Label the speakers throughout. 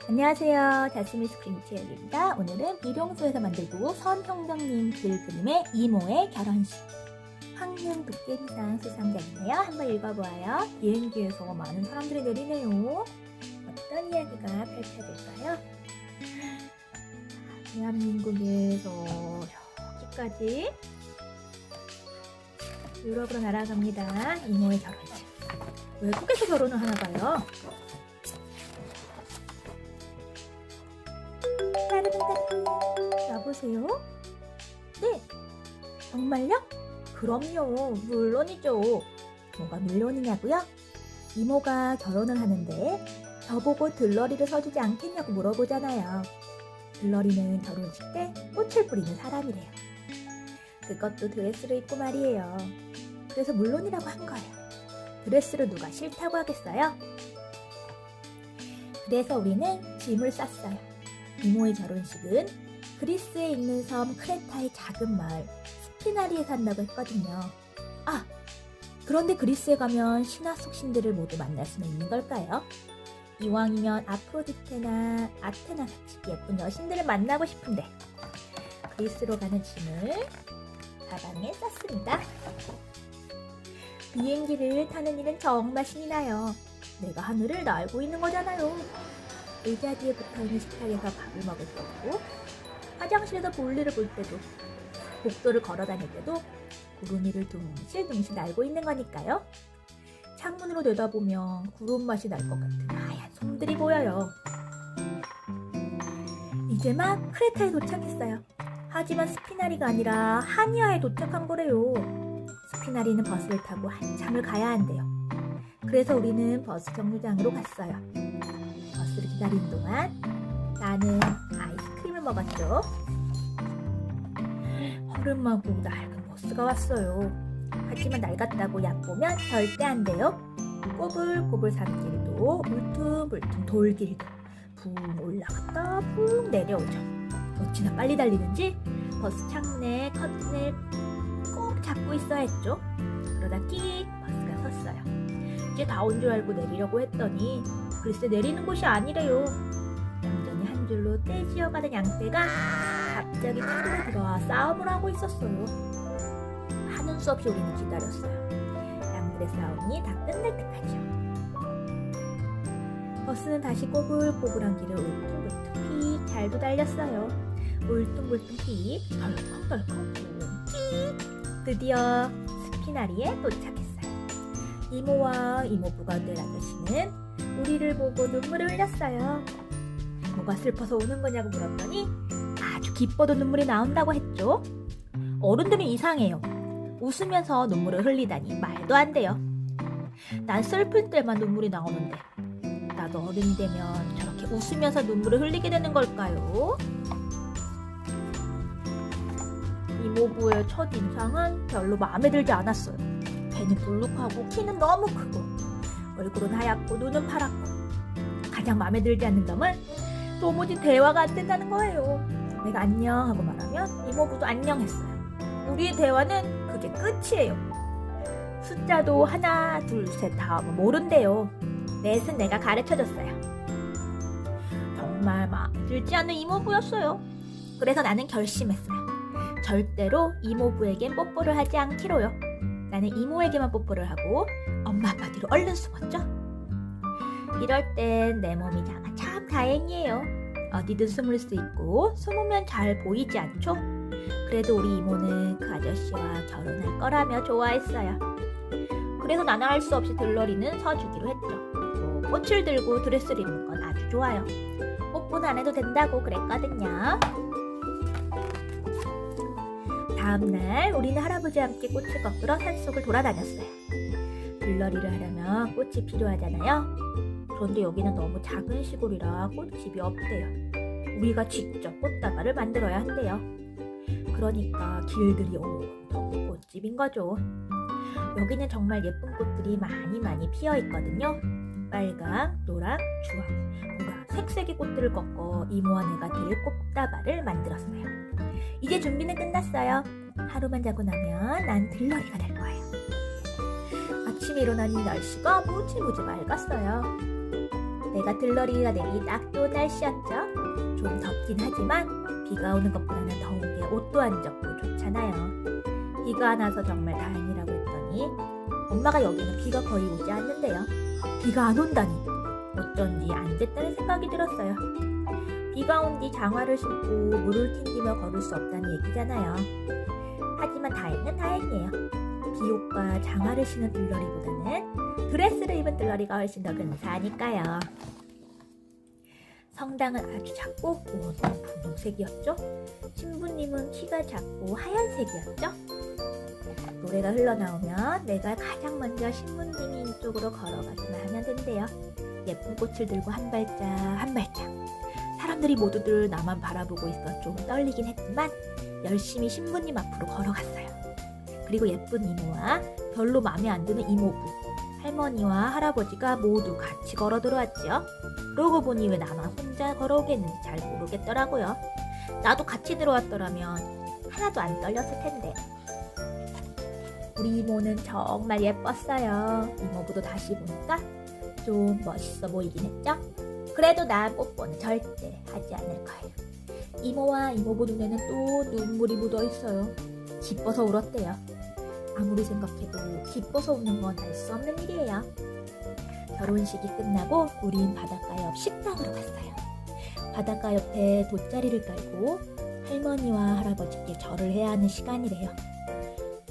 Speaker 1: 안녕하세요. 자스미스 그림체육입니다. 오늘은 비룡소에서 만들고 선형정님 그림의 이모의 결혼식. 황금 도깨비상 수상자인데요. 한번 읽어보아요. 비행기에서 많은 사람들이 내리네요. 어떤 이야기가 펼쳐질까요? 대한민국에서 여기까지 유럽으로 날아갑니다. 이모의 결혼식. 외국에서 결혼을 하나봐요. 여보세요? 네, 정말요? 그럼요, 물론이죠. 뭐가 물론이냐고요? 이모가 결혼을 하는데 저보고 들러리를 서주지 않겠냐고 물어보잖아요. 들러리는 결혼식 때 꽃을 뿌리는 사람이래요. 그것도 드레스를 입고 말이에요. 그래서 물론이라고 한 거예요. 드레스를 누가 싫다고 하겠어요? 그래서 우리는 짐을 쌌어요. 이모의 결혼식은 그리스에 있는 섬 크레타의 작은 마을 스피나리에 산다고 했거든요. 아, 그런데 그리스에 가면 신화 속 신들을 모두 만날 수는 있는 걸까요? 이왕이면 아프로디테나 아테나 같이 예쁜 여신들을 만나고 싶은데 그리스로 가는 짐을 가방에 쌌습니다. 비행기를 타는 일은 정말 신이 나요. 내가 하늘을 날고 있는 거잖아요. 의자 뒤에 붙어있는 식탁에서 밥을 먹을 때도, 화장실에서 볼일을 볼 때도, 복도를 걸어 다닐 때도 구름 위를 둥실둥실 날고 있는 거니까요. 창문으로 내다보면 구름 맛이 날 것 같은 하얀 솜들이 보여요. 이제 막 크레타에 도착했어요. 하지만 스피나리가 아니라 하니아에 도착한 거래요. 스피나리는 버스를 타고 한참을 가야 한대요. 그래서 우리는 버스 정류장으로 갔어요. 버스를 기다리는 동안 나는 아이스크림을 먹었죠. 허름하고 낡은 버스가 왔어요. 하지만 낡았다고 얕보면 절대 안 돼요. 꼬불꼬불 산길도 울퉁불퉁 돌길도 붕 올라갔다 붕 내려오죠. 어찌나 빨리 달리는지 버스 창문에 커튼을 꼭 잡고 있어야 했죠. 그러다 끽 버스가 섰어요. 이제 다 온 줄 알고 내리려고 했더니 글쎄 내리는 곳이 아니래요. 얌전히 한 줄로 떼지어가는 양떼가 갑자기 차도로 들어와 싸움을 하고 있었어요. 하는 수 없이 우리는 기다렸어요. 양들의 싸움이 다 끝날 때까지요. 버스는 다시 꼬불꼬불한 길을 울퉁불퉁 픽 잘도 달렸어요. 울퉁불퉁 픽 덜컹덜컹 픽 드디어 스피나리에 도착했어요. 이모와 이모부가 될 아저씨는 우리를 보고 눈물을 흘렸어요. 뭐가 슬퍼서 우는 거냐고 물었더니 아주 기뻐도 눈물이 나온다고 했죠. 어른들은 이상해요. 웃으면서 눈물을 흘리다니 말도 안 돼요. 난 슬플 때만 눈물이 나오는데 나도 어른이 되면 저렇게 웃으면서 눈물을 흘리게 되는 걸까요? 이모부의 첫인상은 별로 마음에 들지 않았어요. 배는 볼록하고 키는 너무 크고 얼굴은 하얗고 눈은 파랗고 가장 마음에 들지 않는 점은 도무지 대화가 안 된다는 거예요. 내가 안녕 하고 말하면 이모부도 안녕했어요. 우리의 대화는 그게 끝이에요. 숫자도 하나 둘 셋 다 모른대요. 넷은 내가 가르쳐줬어요. 정말 마음에 들지 않는 이모부였어요. 그래서 나는 결심했어요. 절대로 이모부에겐 뽀뽀를 하지 않기로요. 나는 이모에게만 뽀뽀를 하고 엄마 아빠 뒤로 얼른 숨었죠. 이럴 땐 내 몸이 참 다행이에요. 어디든 숨을 수 있고 숨으면 잘 보이지 않죠? 그래도 우리 이모는 그 아저씨와 결혼할 거라며 좋아했어요. 그래서 나는 할 수 없이 들러리는 서주기로 했죠. 꽃을 들고 드레스를 입는 건 아주 좋아요. 뽀뽀는 안 해도 된다고 그랬거든요. 다음날 우리는 할아버지와 함께 꽃을 꺾으러 산속을 돌아다녔어요. 들러리를 하려면 꽃이 필요하잖아요. 그런데 여기는 너무 작은 시골이라 꽃집이 없대요. 우리가 직접 꽃다발을 만들어야 한대요. 그러니까 길들이 온통 꽃집인 거죠. 여기는 정말 예쁜 꽃들이 많이 피어 있거든요. 빨강, 노랑, 주황, 보라, 색색의 꽃들을 꺾어 이모와 내가 들 꽃다발을 만들었어요. 이제 준비는 끝났어요. 하루만 자고 나면 난 들러리가 될 거예요. 아침에 일어나니 날씨가 무지무지 맑았어요. 내가 들러리가 내기 딱 좋은 날씨였죠. 좀 덥긴 하지만 비가 오는 것보다는 더운 게 옷도 안 젖고 좋잖아요. 비가 안 와서 정말 다행이라고 했더니 엄마가 여기는 비가 거의 오지 않는데요. 비가 안 온다니 어쩐지 안 됐다는 생각이 들었어요. 비가 온 뒤 장화를 신고 물을 튕기며 걸을 수 없다는 얘기잖아요. 하지만 다행은 다행이에요. 비옷과 장화를 신은 들러리보다는 드레스를 입은 들러리가 훨씬 더 근사하니까요. 성당은 아주 작고 옷은 분홍색이었죠. 신부님은 키가 작고 하얀색이었죠. 노래가 흘러나오면 내가 가장 먼저 신부님이 이쪽으로 걸어가기만 하면 된대요. 예쁜 꽃을 들고 한 발짝 한 발짝. 사람들이 모두들 나만 바라보고 있어 좀 떨리긴 했지만 열심히 신부님 앞으로 걸어갔어요. 그리고 예쁜 이모와 별로 마음에 안 드는 이모부, 할머니와 할아버지가 모두 같이 걸어 들어왔죠. 그러고 보니 왜 나만 혼자 걸어오겠는지 잘 모르겠더라고요. 나도 같이 들어왔더라면 하나도 안 떨렸을 텐데. 우리 이모는 정말 예뻤어요. 이모부도 다시 보니까 좀 멋있어 보이긴 했죠. 그래도 난 뽀뽀는 절대 하지 않을 거예요. 이모와 이모부 눈에는 또 눈물이 묻어 있어요. 기뻐서 울었대요. 아무리 생각해도 기뻐서 우는 건 알 수 없는 일이에요. 결혼식이 끝나고 우린 바닷가 옆 식당으로 갔어요. 바닷가 옆에 돗자리를 깔고 할머니와 할아버지께 절을 해야 하는 시간이래요.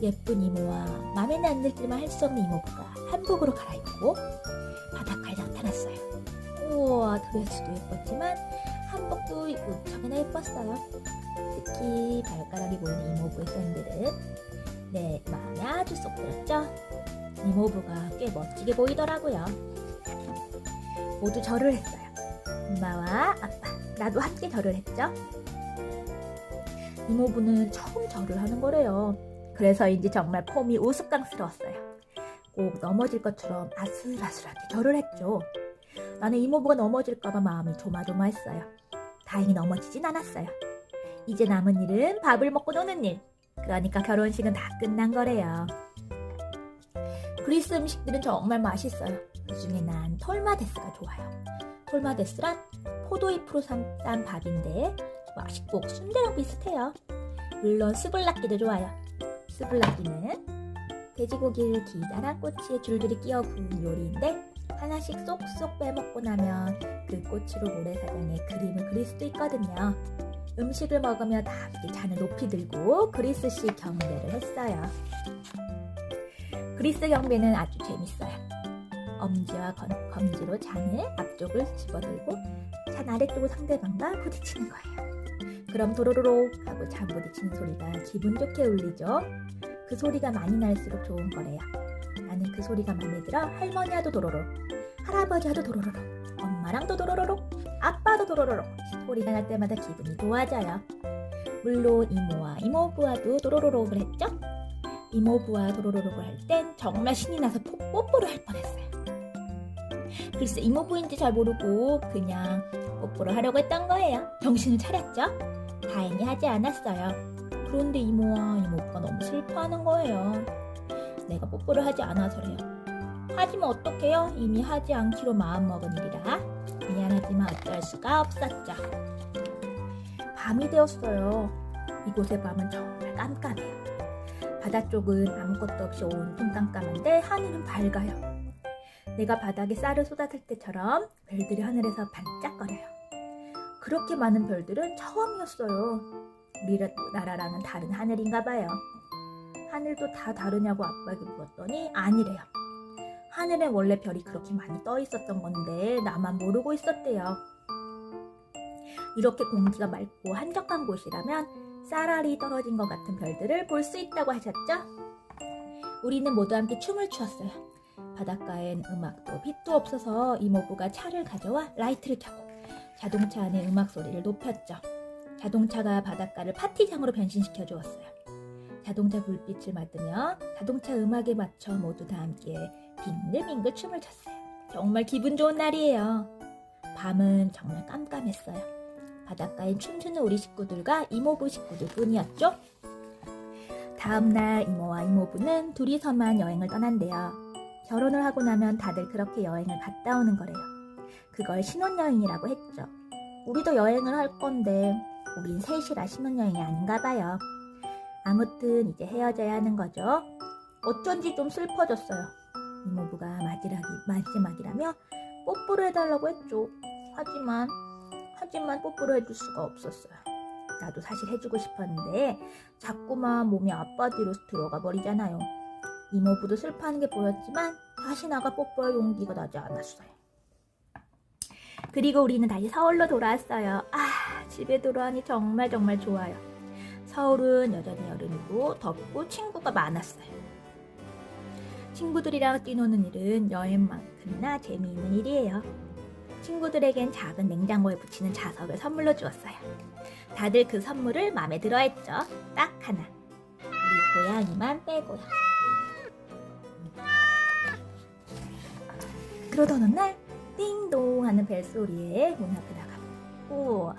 Speaker 1: 예쁜 이모와 맘에는 안 들지만 할 수 없는 이모부가 한복으로 갈아입고 바닷가에 나타났어요. 우와, 드레스도 예뻤지만 한복도 무척이나 예뻤어요. 특히 발가락이 보이는 이모부의 샌들은 내 마음에 아주 쏙 들었죠. 이모부가 꽤 멋지게 보이더라고요. 모두 절을 했어요. 엄마와 아빠, 나도 함께 절을 했죠. 이모부는 처음 절을 하는 거래요. 그래서인지 정말 폼이 우스꽝스러웠어요. 꼭 넘어질 것처럼 아슬아슬하게 절을 했죠. 나는 이모부가 넘어질까봐 마음이 조마조마했어요. 다행히 넘어지진 않았어요. 이제 남은 일은 밥을 먹고 노는 일. 그러니까 결혼식은 다 끝난 거래요. 그리스 음식들은 정말 맛있어요. 그중에 난 톨마데스가 좋아요. 톨마데스란 포도잎으로 싼 밥인데 맛있고 순대랑 비슷해요. 물론 스블라끼도 좋아요. 스블라끼는 돼지고기를 기다란 꼬치에 줄줄이 끼워 구운 요리인데 하나씩 쏙쏙 빼먹고 나면 그 꼬치로 모래사장에 그림을 그릴 수도 있거든요. 음식을 먹으며 다 함께 잔을 높이 들고 그리스식 경배를 했어요. 그리스 경배는 아주 재밌어요. 엄지와 검지로 잔을 앞쪽을 집어들고 잔 아래쪽을 상대방과 부딪히는 거예요. 그럼 도로로록 하고 잔 부딪히는 소리가 기분 좋게 울리죠. 그 소리가 많이 날수록 좋은 거래요. 나는 그 소리가 마음에 들어 할머니와도 도로록, 할아버지와도 도로로록, 엄마랑도 도로로록, 아빠도 도로로록 소리가 날 때마다 기분이 좋아져요. 물론 이모와 이모부와도 도로로록을 했죠. 이모부와 도로로록을 할 땐 정말 신이 나서 뽀뽀를 할 뻔했어요. 글쎄 이모부인지 잘 모르고 그냥 뽀뽀를 하려고 했던 거예요. 정신을 차렸죠. 다행히 하지 않았어요. 그런데 이모와 이모부가 너무 슬퍼하는 거예요. 내가 뽀뽀를 하지 않아서래요. 하지만 어떡해요? 이미 하지 않기로 마음먹은 일이라 미안하지만 어쩔 수가 없었죠. 밤이 되었어요. 이곳의 밤은 정말 깜깜해요. 바다 쪽은 아무것도 없이 온통 깜깜한데 하늘은 밝아요. 내가 바닥에 쌀을 쏟았을 때처럼 별들이 하늘에서 반짝거려요. 그렇게 많은 별들은 처음이었어요. 우리나라랑은 다른 하늘인가 봐요. 하늘도 다 다르냐고 아빠에게 물었더니 아니래요. 하늘엔 원래 별이 그렇게 많이 떠 있었던 건데 나만 모르고 있었대요. 이렇게 공기가 맑고 한적한 곳이라면 쌀알이 떨어진 것 같은 별들을 볼 수 있다고 하셨죠? 우리는 모두 함께 춤을 추었어요. 바닷가엔 음악도 빛도 없어서 이모부가 차를 가져와 라이트를 켜고 자동차 안의 음악 소리를 높였죠. 자동차가 바닷가를 파티장으로 변신시켜 주었어요. 자동차 불빛을 맞으며 자동차 음악에 맞춰 모두 다 함께 빙글빙글 춤을 췄어요. 정말 기분 좋은 날이에요. 밤은 정말 깜깜했어요. 바닷가엔 춤추는 우리 식구들과 이모부 식구들 뿐이었죠. 다음날 이모와 이모부는 둘이서만 여행을 떠난대요. 결혼을 하고 나면 다들 그렇게 여행을 갔다 오는 거래요. 그걸 신혼여행이라고 했죠. 우리도 여행을 할 건데 우린 셋이라 신혼여행이 아닌가 봐요. 아무튼 이제 헤어져야 하는 거죠. 어쩐지 좀 슬퍼졌어요. 이모부가 마지막이라며 뽀뽀를 해달라고 했죠. 하지만 뽀뽀를 해줄 수가 없었어요. 나도 사실 해주고 싶었는데 자꾸만 몸이 아빠 뒤로 들어가 버리잖아요. 이모부도 슬퍼하는 게 보였지만 다시 나가 뽀뽀할 용기가 나지 않았어요. 그리고 우리는 다시 서울로 돌아왔어요. 집에 돌아오니 정말 좋아요. 서울은 여전히 여름이고 덥고 친구가 많았어요. 친구들이랑 뛰노는 일은 여행만큼이나 재미있는 일이에요. 친구들에겐 작은 냉장고에 붙이는 자석을 선물로 주었어요. 다들 그 선물을 마음에 들어 했죠. 딱 하나. 우리 고양이만 빼고요. 그러던 어느 날 띵동 하는 벨소리에 문 앞에 나가고 우와,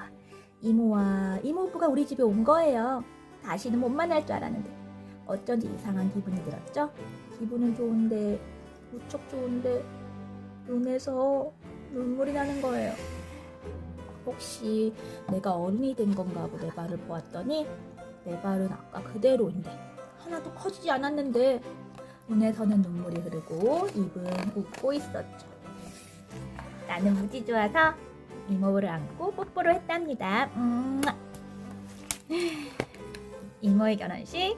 Speaker 1: 이모와 이모부가 우리 집에 온 거예요. 다시는 못 만날 줄 알았는데 어쩐지 이상한 기분이 들었죠. 기분은 좋은데 무척 좋은데 눈에서 눈물이 나는 거예요. 혹시 내가 어른이 된 건가 하고 내 발을 보았더니 내 발은 아까 그대로인데 하나도 커지지 않았는데 눈에서는 눈물이 흐르고 입은 웃고 있었죠. 나는 무지 좋아서 이모를 안고 뽀뽀를 했답니다. 이모의 결혼식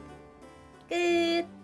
Speaker 1: 끝.